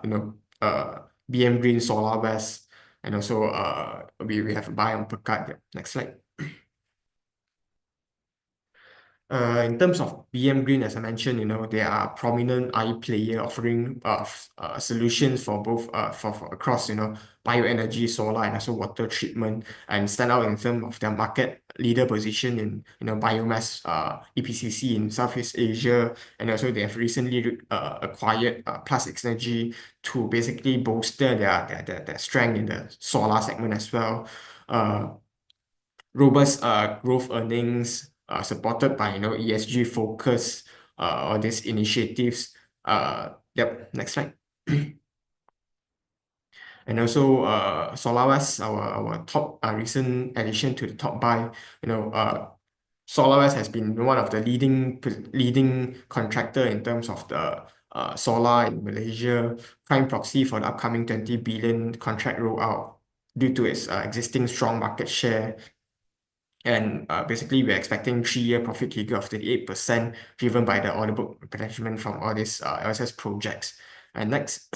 BM Green, SolarVest, and also we have a buy on Pekat. Yeah. Next slide. In terms of BM Green, as I mentioned, they are a prominent IE player offering solutions for both for across bioenergy, solar, and also water treatment, and stand out in terms of their market leader position in biomass EPCC in Southeast Asia, and also they have recently acquired Plus Energy to basically bolster their strength in the solar segment as well. Robust growth earnings supported by ESG focus on these initiatives. Yep, next slide. And also SolarWest, our top recent addition to the top buy. SolarWest has been one of the leading contractor in terms of the solar in Malaysia, prime proxy for the upcoming 20 billion contract rollout due to its existing strong market share. And basically, we're expecting 3-year profit CAGR of 38%, driven by the order book replenishment from all these LSS projects. And next,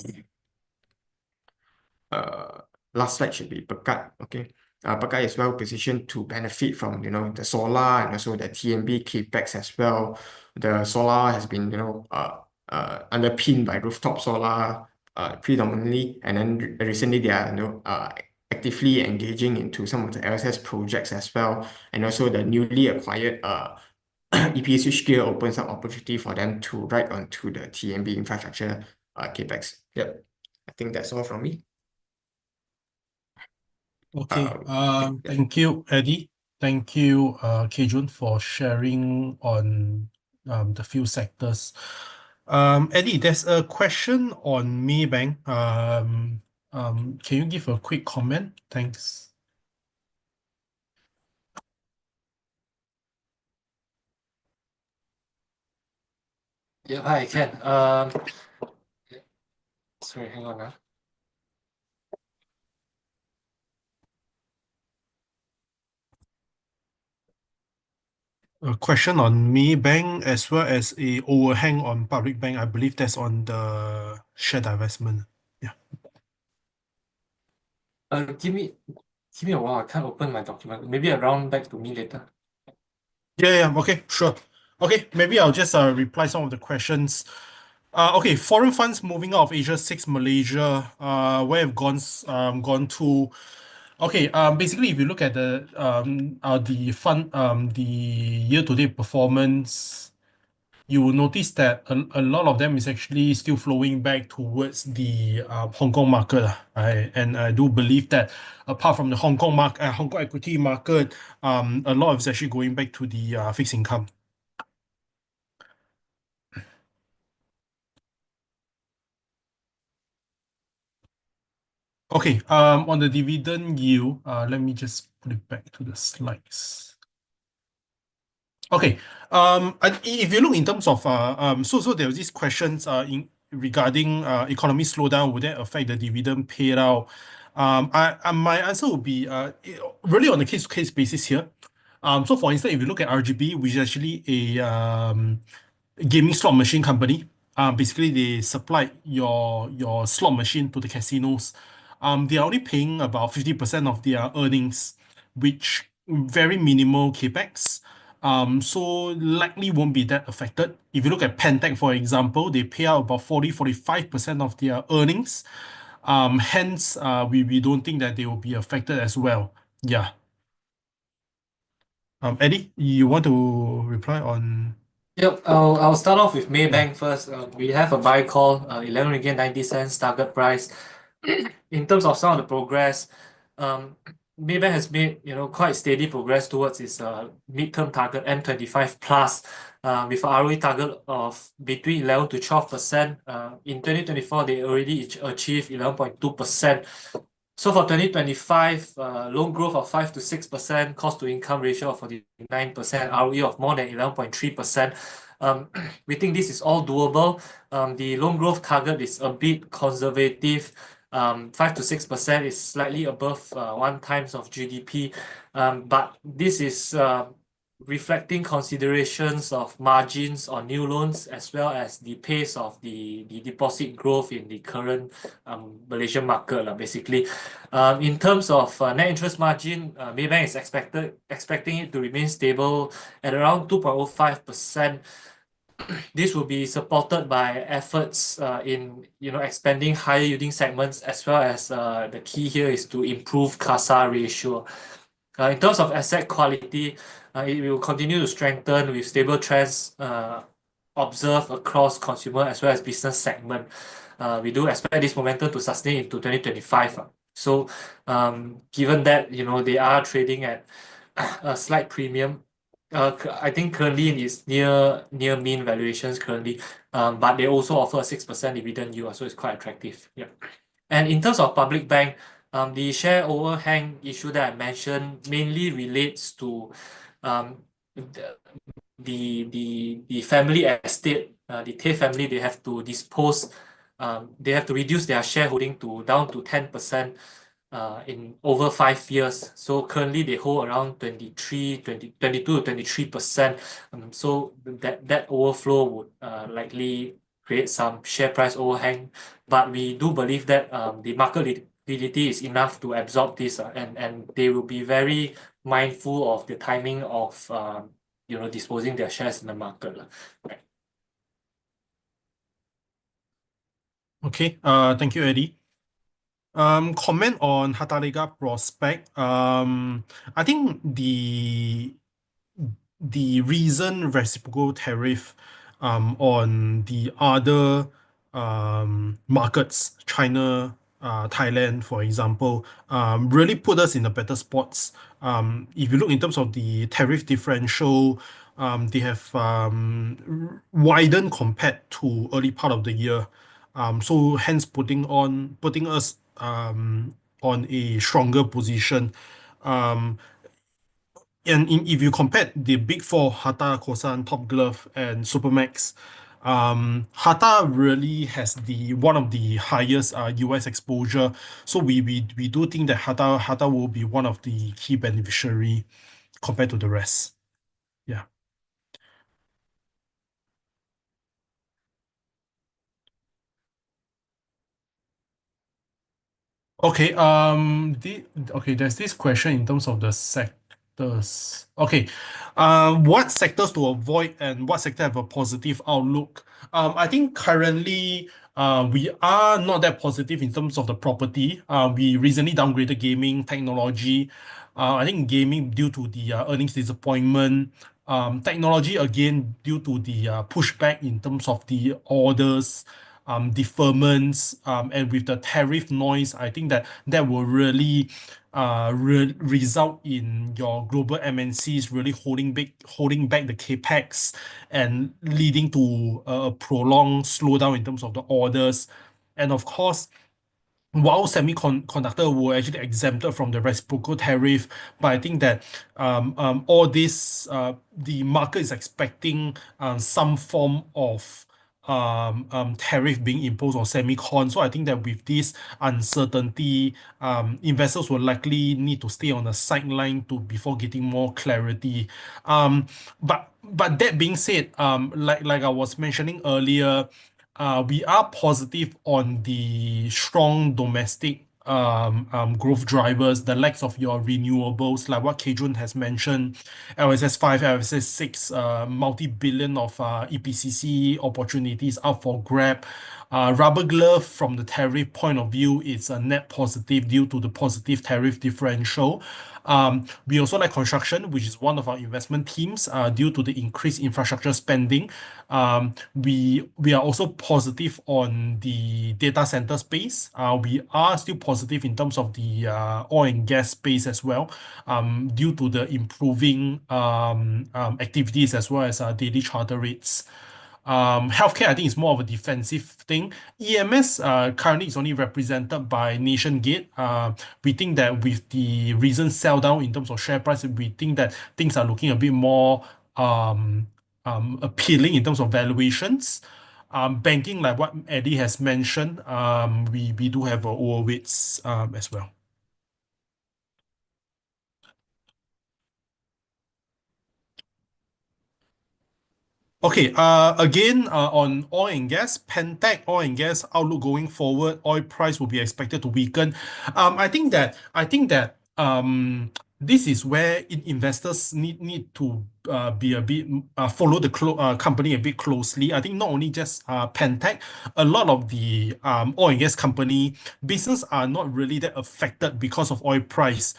last slide should be Pekat. Okay, Pekat is well positioned to benefit from the solar and also the TMB capex as well. The solar has been underpinned by rooftop solar predominantly, and then recently they are actively engaging into some of the LSS projects as well, and also the newly acquired EPA switchgear opens up opportunity for them to ride onto the TMB infrastructure capex. Yep, I think that's all from me. Okay. Thank you, Eddie. Thank you, Kejun, for sharing on the few sectors. Eddie, there's a question on Maybank. Can you give a quick comment? Thanks. Yeah, I can. Sorry, hang on. A question on Maybank as well as a overhang on public bank. I believe that's on the share divestment. Yeah. Give me a while. I can't open my document. Maybe I'll round back to me later. Yeah. Okay. Sure. Okay. Maybe I'll just reply some of the questions. Okay. Foreign funds moving out of Asia, six Malaysia. Where have gone to? Okay. Basically, if you look at the year-to-date performance, you will notice that a lot of them is actually still flowing back towards the Hong Kong market. And I do believe that apart from the Hong Kong equity market, a lot of it's actually going back to the fixed income. Okay, on the dividend yield, let me just put it back to the slides. Okay. If you look in terms of so there was these questions in regarding economy slowdown, would that affect the dividend payout? My answer would be really on a case-to-case basis here. So for instance, if you look at RGB, which is actually a gaming slot machine company. Basically they supply your slot machine to the casinos. They are only paying about 50% of their earnings, which very minimal capex. So likely won't be that affected. If you look at Pentec, for example, they pay out about 45% of their earnings. Hence, we don't think that they will be affected as well. Yeah. Eddie, you want to reply on? Yep, I'll start off with Yeah. Maybank first. We have a buy call, 11 ringgit 90 cents target price. In terms of some of the progress, Maybank has made quite steady progress towards its midterm target M25 plus, with an ROE target of between 11 to 12%. In 2024, they already achieved 11.2%. So for 2025, loan growth of 5 to 6%, cost to income ratio of 49%, ROE of more than 11.3%. We think this is all doable. The loan growth target is a bit conservative. 5 to 6% is slightly above 1 times of GDP. But this is reflecting considerations of margins on new loans as well as the pace of the deposit growth in the current Malaysian market, basically. In terms of net interest margin, Maybank is expecting it to remain stable at around 2.05%. This will be supported by efforts in expanding higher yielding segments, as well as the key here is to improve CASA ratio. In terms of asset quality, it will continue to strengthen with stable trends observed across consumer as well as business segment. We do expect this momentum to sustain into 2025. So given that they are trading at a slight premium, I think currently it's near mean valuations currently, but they also offer a 6% dividend yield, so it's quite attractive. Yeah. And in terms of public bank, the share overhang issue that I mentioned mainly relates to the family estate, the Tay family. They have to dispose, they have to reduce their shareholding down to 10% in over 5 years. So currently they hold around 22 to 23%. So that overflow would likely create some share price overhang. But we do believe that the market liquidity is enough to absorb this, and they will be very mindful of the timing of disposing their shares in the market. Right. Okay. Thank you, Eddie. Comment on Hatalega prospect. I think the reason reciprocal tariff on the other markets, China, Thailand, for example, really put us in a better spots. If you look in terms of the tariff differential, they have widened compared to early part of the year. So hence putting us on a stronger position. If you compare the big four, Hata, Kosan, Top Glove, and Supermax, Hata really has one of the highest US exposure. So we do think that Hata will be one of the key beneficiary compared to the rest. Yeah. Okay, okay, there's this question in terms of the sectors. Okay, what sectors to avoid and what sector have a positive outlook? I think currently, we are not that positive in terms of the property. We recently downgraded gaming technology. I think gaming due to the earnings disappointment. Technology again due to the pushback in terms of the orders, deferments, and with the tariff noise, I think that will really result in your global MNCs really holding back the capex and leading to a prolonged slowdown in terms of the orders. And of course, while semiconductor were actually exempted from the reciprocal tariff, but I think that all this the market is expecting some form of tariff being imposed on semicon. So I think that with this uncertainty, investors will likely need to stay on the sideline to before getting more clarity. But that being said, like I was mentioning earlier, we are positive on the strong domestic growth drivers, the likes of your renewables, like what Kejun has mentioned, LSS5, LSS6, multi-billion of EPCC opportunities up for grab. Rubber glove from the tariff point of view is a net positive due to the positive tariff differential. We also like construction, which is one of our investment teams, due to the increased infrastructure spending. We are also positive on the data center space. We are still positive in terms of the oil and gas space as well, due to the improving activities as well as daily charter rates. Healthcare, I think, is more of a defensive thing. EMS currently is only represented by NationGate. We think that with the recent sell down in terms of share price, we think that things are looking a bit more appealing in terms of valuations. Banking, like what Eddie has mentioned, we do have overweights as well. Okay, again, on oil and gas, Pentec oil and gas outlook going forward, oil price will be expected to weaken. I think that this is where investors need to be a bit follow the company a bit closely. I think not only just Pentec, a lot of the oil and gas company business are not really that affected because of oil price.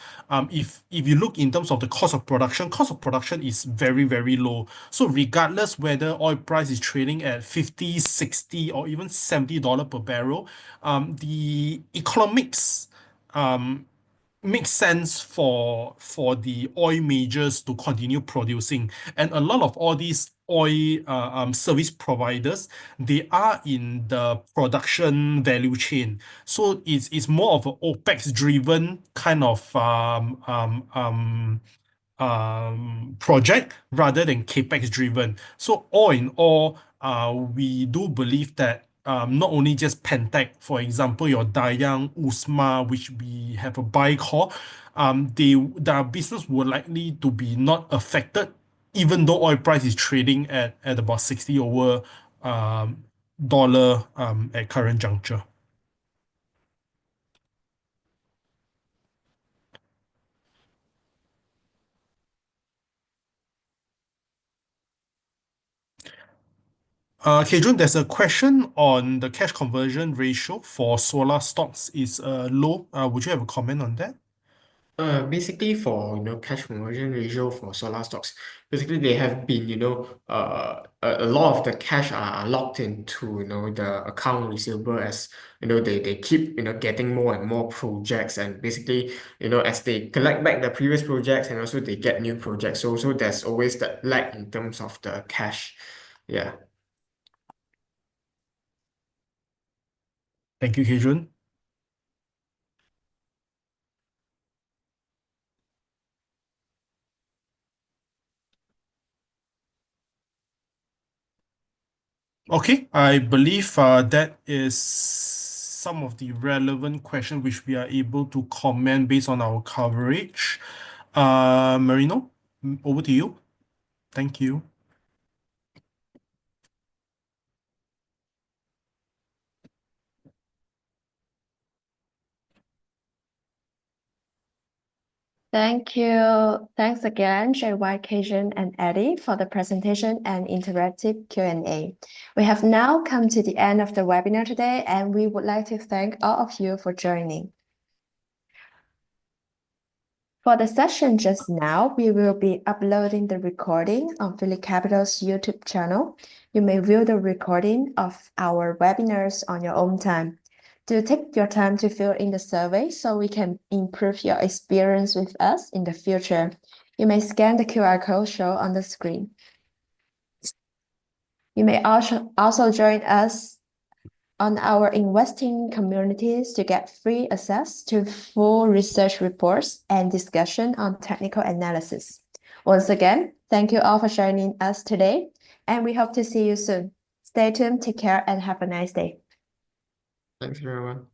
If you look in terms of the cost of production is very, very low. So regardless whether oil price is trading at 50, 60, or even $70 per barrel, the economics um, makes sense for the oil majors to continue producing. And a lot of all these oil service providers, they are in the production value chain. So it's more of an OpEx driven kind of project rather than capex driven. So all in all, we do believe that not only just Pentec, for example, your Dayang, Usma, which we have a buy call, their business will likely to be not affected, even though oil price is trading at about 60 over dollar at current juncture. Kejun, there's a question on the cash conversion ratio for solar stocks is low. Would you have a comment on that? Basically for cash conversion ratio for solar stocks, basically they have been a lot of the cash are locked into the account receivable as they keep getting more and more projects, and basically as they collect back the previous projects and also they get new projects, so there's always that lag in terms of the cash. Yeah. Thank you, Kejun. Okay, I believe that is some of the relevant questions which we are able to comment based on our coverage. Marino, over to you. Thank you. Thank you. Thanks again, JY, Cajun, and Eddie for the presentation and interactive Q&A. We have now come to the end of the webinar today, and we would like to thank all of you for joining. For the session just now, we will be uploading the recording on PhillipCapital's YouTube channel. You may view the recording of our webinars on your own time. Do take your time to fill in the survey so we can improve your experience with us in the future. You may scan the QR code shown on the screen. You may also join us on our investing communities to get free access to full research reports and discussion on technical analysis. Once again, thank you all for joining us today, and we hope to see you soon. Stay tuned, take care, and have a nice day. Thanks, everyone.